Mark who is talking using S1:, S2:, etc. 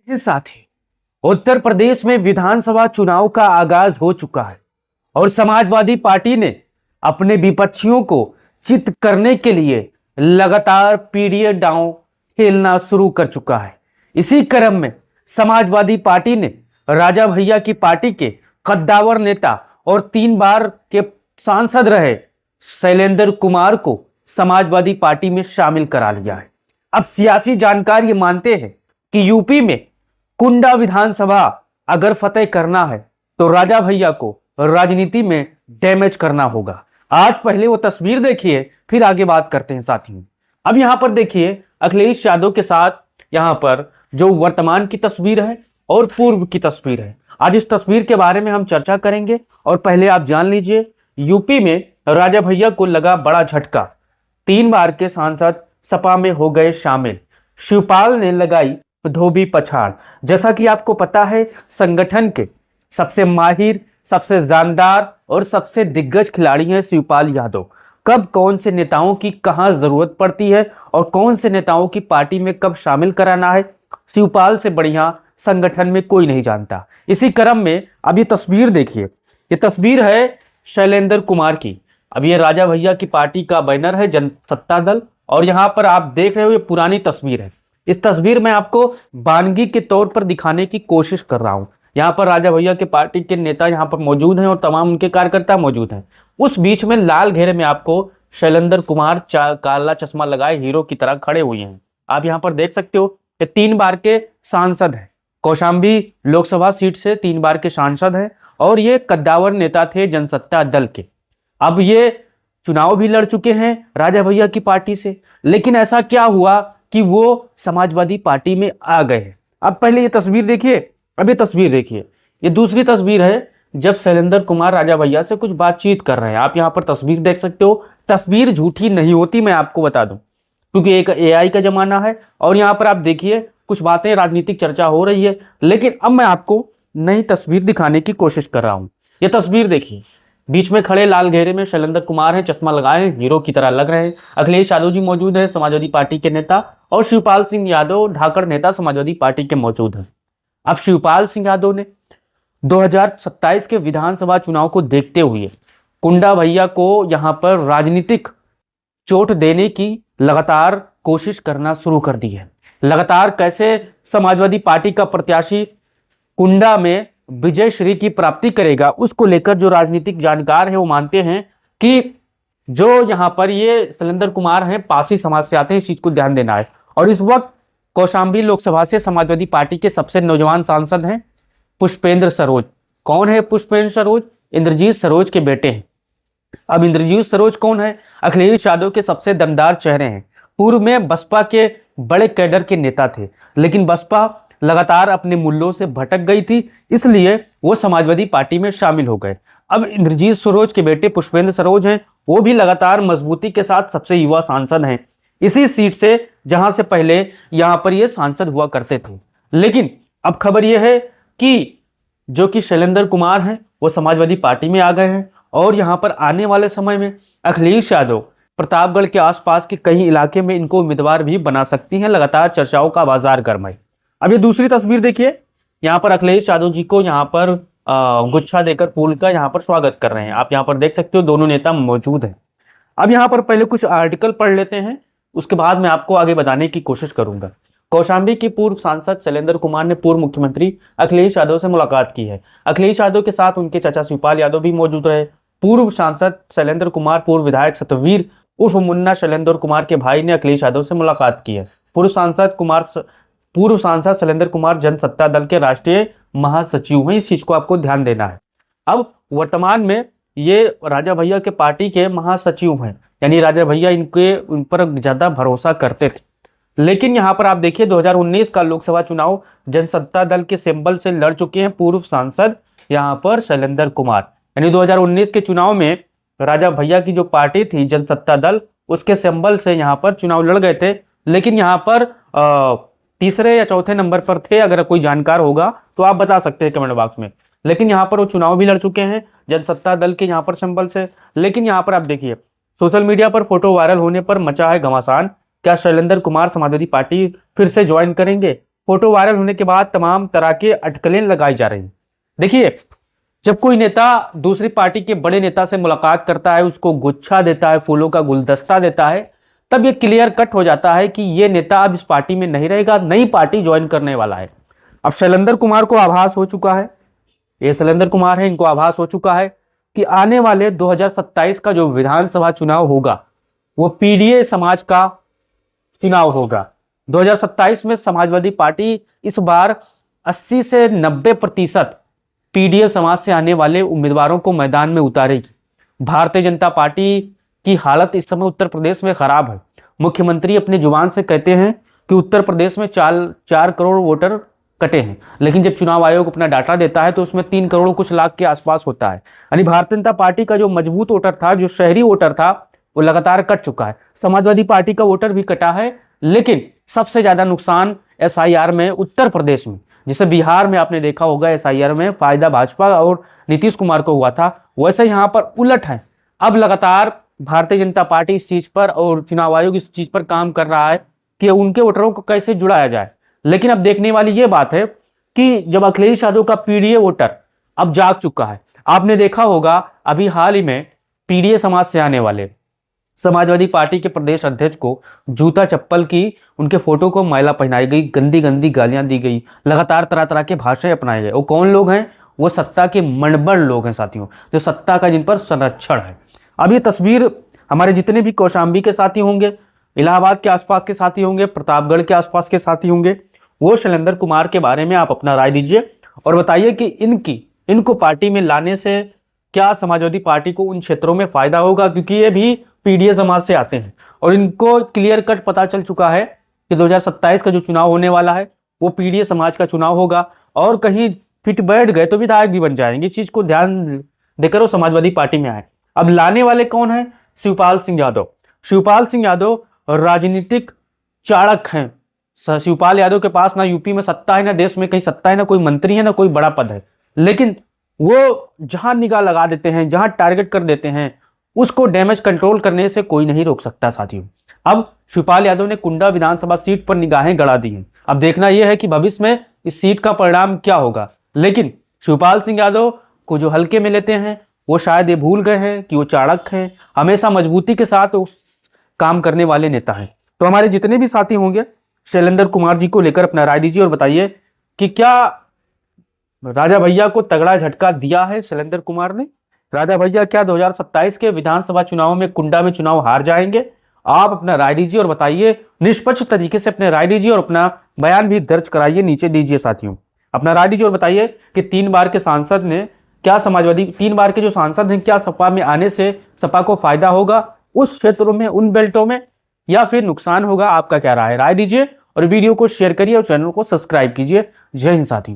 S1: के साथ ही उत्तर प्रदेश में विधानसभा चुनाव का आगाज हो चुका है और समाजवादी पार्टी ने अपने विपक्षियों को चित करने के लिए लगातार पीडीए डाउन खेलना शुरू कर चुका है। इसी क्रम में समाजवादी पार्टी ने राजा भैया की पार्टी के कद्दावर नेता और 3 बार के सांसद रहे शैलेंद्र कुमार को समाजवादी पार्टी में शामिल करा लिया है। अब सियासी जानकार ये मानते हैं कि यूपी में कुंडा विधानसभा अगर फतेह करना है तो राजा भैया को राजनीति में डैमेज करना होगा। आज पहले वो तस्वीर देखिए, फिर आगे बात करते हैं साथियों। अब यहां पर देखिए अखिलेश यादव के साथ यहां पर जो वर्तमान की तस्वीर है और पूर्व की तस्वीर है। आज इस तस्वीर के बारे में हम चर्चा करेंगे और पहले आप जान लीजिए यूपी में राजा भैया को लगा बड़ा झटका। 3 बार के सांसद सपा में हो गए शामिल। शिवपाल ने लगाई धोबी पछाड़। जैसा कि आपको पता है संगठन के सबसे माहिर, सबसे जानदार और सबसे दिग्गज खिलाड़ी हैं शिवपाल यादव। कब कौन से नेताओं की कहां जरूरत पड़ती है और कौन से नेताओं की पार्टी में कब शामिल कराना है, शिवपाल से बढ़िया संगठन में कोई नहीं जानता। इसी क्रम में अब ये तस्वीर देखिए, ये तस्वीर है शैलेंद्र कुमार की। अब ये राजा भैया की पार्टी का बैनर है जनसत्ता दल और यहाँ पर आप देख रहे हो ये पुरानी तस्वीर है। इस तस्वीर में आपको वानगी के तौर पर दिखाने की कोशिश कर रहा हूँ। यहाँ पर राजा भैया के पार्टी के नेता यहाँ पर मौजूद हैं और तमाम उनके कार्यकर्ता मौजूद हैं। उस बीच में लाल घेरे में आपको शैलेंद्र कुमार काला चश्मा लगाए हीरो की तरह खड़े हुए हैं। आप यहाँ पर देख सकते हो कि 3 बार के सांसद हैं, कौशाम्बी लोकसभा सीट से 3 बार के सांसद हैं और ये कद्दावर नेता थे जनसत्ता दल के। अब ये चुनाव भी लड़ चुके हैं राजा भैया की पार्टी से, लेकिन ऐसा क्या हुआ कि वो समाजवादी पार्टी में आ गए हैं। अब पहले ये तस्वीर देखिए, अब ये तस्वीर देखिए, ये दूसरी तस्वीर है जब शैलेंद्र कुमार राजा भैया से कुछ बातचीत कर रहे हैं। आप यहाँ पर तस्वीर देख सकते हो। तस्वीर झूठी नहीं होती, मैं आपको बता दूं, क्योंकि एक एआई का जमाना है और यहाँ पर आप देखिए कुछ बातें राजनीतिक चर्चा हो रही है, लेकिन अब मैं आपको नई तस्वीर दिखाने की कोशिश कर रहा हूँ। ये तस्वीर देखिए, बीच में खड़े लाल घेरे में शैलेंद्र कुमार हैं, चश्मा लगाए हीरो की तरह लग रहे हैं। अखिलेश यादव जी मौजूद हैं, समाजवादी पार्टी के नेता, और शिवपाल सिंह यादव ढाकर नेता समाजवादी पार्टी के मौजूद हैं। अब शिवपाल सिंह यादव ने 2027 के विधानसभा चुनाव को देखते हुए कुंडा भैया को यहां पर राजनीतिक चोट देने की लगातार कोशिश करना शुरू कर दी है। लगातार कैसे समाजवादी पार्टी का प्रत्याशी कुंडा में विजय श्री की प्राप्ति करेगा, उसको लेकर जो राजनीतिक जानकार है वो मानते हैं कि जो यहाँ पर ये शैलेंद्र कुमार हैं पासी समाज से आते हैं, इस चीज को ध्यान देना है। और इस वक्त कौशाम्बी लोकसभा से समाजवादी पार्टी के सबसे नौजवान सांसद हैं पुष्पेंद्र सरोज। कौन है पुष्पेंद्र सरोज? इंद्रजीत सरोज के बेटे हैं। अब इंद्रजीत सरोज कौन है? अखिलेश यादव के सबसे दमदार चेहरे हैं। पूर्व में बसपा के बड़े कैडर के नेता थे, लेकिन बसपा लगातार अपने मूल्यों से भटक गई थी, इसलिए वो समाजवादी पार्टी में शामिल हो गए। अब इंद्रजीत सरोज के बेटे पुष्पेंद्र सरोज हैं, वो भी लगातार मजबूती के साथ सबसे युवा सांसद हैं इसी सीट से, जहां से पहले यहां पर ये सांसद हुआ करते थे। लेकिन अब खबर यह है कि जो कि शैलेंद्र कुमार हैं वो समाजवादी पार्टी में आ गए हैं और यहां पर आने वाले समय में अखिलेश यादव प्रतापगढ़ के आसपास के कई इलाके में इनको उम्मीदवार भी बना सकती हैं। लगातार चर्चाओं का बाजार गर्म है। अब ये दूसरी तस्वीर देखिए, यहाँ पर अखिलेश यादव जी को यहाँ पर गुच्छा देकर फूल का यहाँ पर स्वागत कर रहे हैं। आप यहाँ पर देख सकते हो दोनों नेता मौजूद हैं। अब यहाँ पर पहले कुछ आर्टिकल पढ़ लेते हैं, उसके बाद मैं आपको आगे बताने की कोशिश करूंगा। कौशाम्बी की पूर्व सांसद शैलेंद्र कुमार ने पूर्व मुख्यमंत्री अखिलेश यादव से मुलाकात की है। अखिलेश यादव के साथ उनके चाचा शिवपाल यादव भी मौजूद रहे। पूर्व सांसद शैलेंद्र कुमार पूर्व विधायक सतवीर उर्फ मुन्ना शैलेंद्र कुमार के भाई ने अखिलेश यादव से मुलाकात की है। पूर्व सांसद शैलेंद्र कुमार जनसत्ता दल के राष्ट्रीय महासचिव हैं। इस चीज को आपको ध्यान देना है। अब वर्तमान में ये राजा भैया के पार्टी के महासचिव हैं, यानी राजा भैया उन पर ज्यादा भरोसा करते थे। लेकिन यहाँ पर आप देखिए 2019 का लोकसभा चुनाव जनसत्ता दल के सिंबल से लड़ चुके हैं पूर्व सांसद यहाँ पर शैलेंद्र कुमार। यानी 2019 के चुनाव में राजा भैया की जो पार्टी थी जनसत्ता दल, उसके सिंबल से यहाँ पर चुनाव लड़ गए थे। लेकिन यहाँ पर तीसरे या चौथे नंबर पर थे। अगर कोई जानकार होगा तो आप बता सकते हैं कमेंट बॉक्स में। लेकिन यहाँ पर वो चुनाव भी लड़ चुके हैं जनसत्ता दल के यहाँ पर सिंबल से। लेकिन यहाँ पर आप देखिए सोशल मीडिया पर फोटो वायरल होने पर मचा है घमासान। क्या शैलेंद्र कुमार समाजवादी पार्टी फिर से ज्वाइन करेंगे? फोटो वायरल होने के बाद तमाम तरह के अटकलें लगाई जा रही हैं। देखिए, जब कोई नेता दूसरी पार्टी के बड़े नेता से मुलाकात करता है, उसको गुच्छा देता है, फूलों का गुलदस्ता देता है, तब ये क्लियर कट हो जाता है कि ये नेता अब इस पार्टी में नहीं रहेगा, नई पार्टी ज्वाइन करने वाला है। अब शैलेंद्र कुमार को आभास हो चुका है, ये शैलेंद्र कुमार है, इनको आभास हो चुका है कि आने वाले 2027 का जो विधानसभा चुनाव होगा वो पीडीए समाज का चुनाव होगा। 2027 में समाजवादी पार्टी इस बार 80 से 90% पीडीए समाज से आने वाले उम्मीदवारों को मैदान में उतारेगी। भारतीय जनता पार्टी की हालत इस समय उत्तर प्रदेश में खराब है। मुख्यमंत्री अपनी जुबान से कहते हैं कि उत्तर प्रदेश में 4 करोड़ वोटर कटे हैं, लेकिन जब चुनाव आयोग अपना डाटा देता है तो उसमें 3 करोड़ कुछ लाख के आसपास होता है। यानी भारतीय जनता पार्टी का जो मजबूत वोटर था, जो शहरी वोटर था, वो लगातार कट चुका है। समाजवादी पार्टी का वोटर भी कटा है, लेकिन सबसे ज्यादा नुकसान एसआईआर में उत्तर प्रदेश में, जिसे बिहार में आपने देखा होगा एसआईआर में फायदा भाजपा और नीतीश कुमार को हुआ था, वैसे यहाँ पर उलट है। अब लगातार भारतीय जनता पार्टी इस चीज पर और चुनाव आयोग इस चीज पर काम कर रहा है कि उनके वोटरों को कैसे जुड़ाया जाए। लेकिन अब देखने वाली ये बात है कि जब अखिलेश यादव का पीडीए वोटर अब जाग चुका है, आपने देखा होगा अभी हाल ही में पीडीए समाज से आने वाले समाजवादी पार्टी के प्रदेश अध्यक्ष को जूता चप्पल की, उनके फोटो को मैला पहनाई गई, गंदी गंदी गालियां दी गई, लगातार तरह तरह के भाषण अपनाए गए। वो कौन लोग हैं? वो सत्ता के मनबड़ लोग हैं साथियों, जो सत्ता का जिन पर संरक्षण है। अब ये तस्वीर हमारे जितने भी कौशाम्बी के साथी होंगे, इलाहाबाद के आसपास के साथी होंगे, प्रतापगढ़ के आसपास के साथी होंगे, वो शैलेंद्र कुमार के बारे में आप अपना राय दीजिए और बताइए कि इनको पार्टी में लाने से क्या समाजवादी पार्टी को उन क्षेत्रों में फायदा होगा, क्योंकि ये भी पीडीए समाज से आते हैं और इनको क्लियर कट पता चल चुका है कि 2027 का जो चुनाव होने वाला है वो पीडीए समाज का चुनाव होगा और कहीं फिट बैठ गए तो विधायक भी बन जाएंगे। इस चीज को ध्यान देकर वो समाजवादी पार्टी में आए। अब लाने वाले कौन है? शिवपाल सिंह यादव। शिवपाल सिंह यादव राजनीतिक चाणक हैं। शिवपाल यादव के पास ना यूपी में सत्ता है, ना देश में कहीं सत्ता है, ना कोई मंत्री है, ना कोई बड़ा पद है, लेकिन वो जहां निगाह लगा देते हैं, जहां टारगेट कर देते हैं, उसको डैमेज कंट्रोल करने से कोई नहीं रोक सकता साथियों। अब शिवपाल यादव ने कुंडा विधानसभा सीट पर निगाहें गड़ा दी हैं। अब देखना यह है कि भविष्य में इस सीट का परिणाम क्या होगा, लेकिन शिवपाल सिंह यादव को जो हल्के में लेते हैं वो शायद ये भूल गए हैं कि वो चाणक्य हैं, हमेशा मजबूती के साथ काम करने वाले नेता हैं। तो हमारे जितने भी साथी होंगे शैलेंद्र कुमार जी को लेकर अपना राय दीजिए और बताइए कि क्या राजा भैया को तगड़ा झटका दिया है शैलेंद्र कुमार ने? राजा भैया क्या 2027 के विधानसभा चुनाव में कुंडा में चुनाव हार जाएंगे? आप अपना राय दीजिए और बताइए, निष्पक्ष तरीके से अपने राय दीजिए और अपना बयान भी दर्ज कराइए, नीचे दीजिए साथियों। अपना राय दीजिए और बताइए कि 3 बार के सांसद ने क्या समाजवादी 3 बार के जो सांसद हैं क्या सपा में आने से सपा को फायदा होगा उस क्षेत्रों में, उन बेल्टों में, या फिर नुकसान होगा? आपका क्या राय है? राय दीजिए और वीडियो को शेयर करिए और चैनल को सब्सक्राइब कीजिए। जय हिंद साथियों।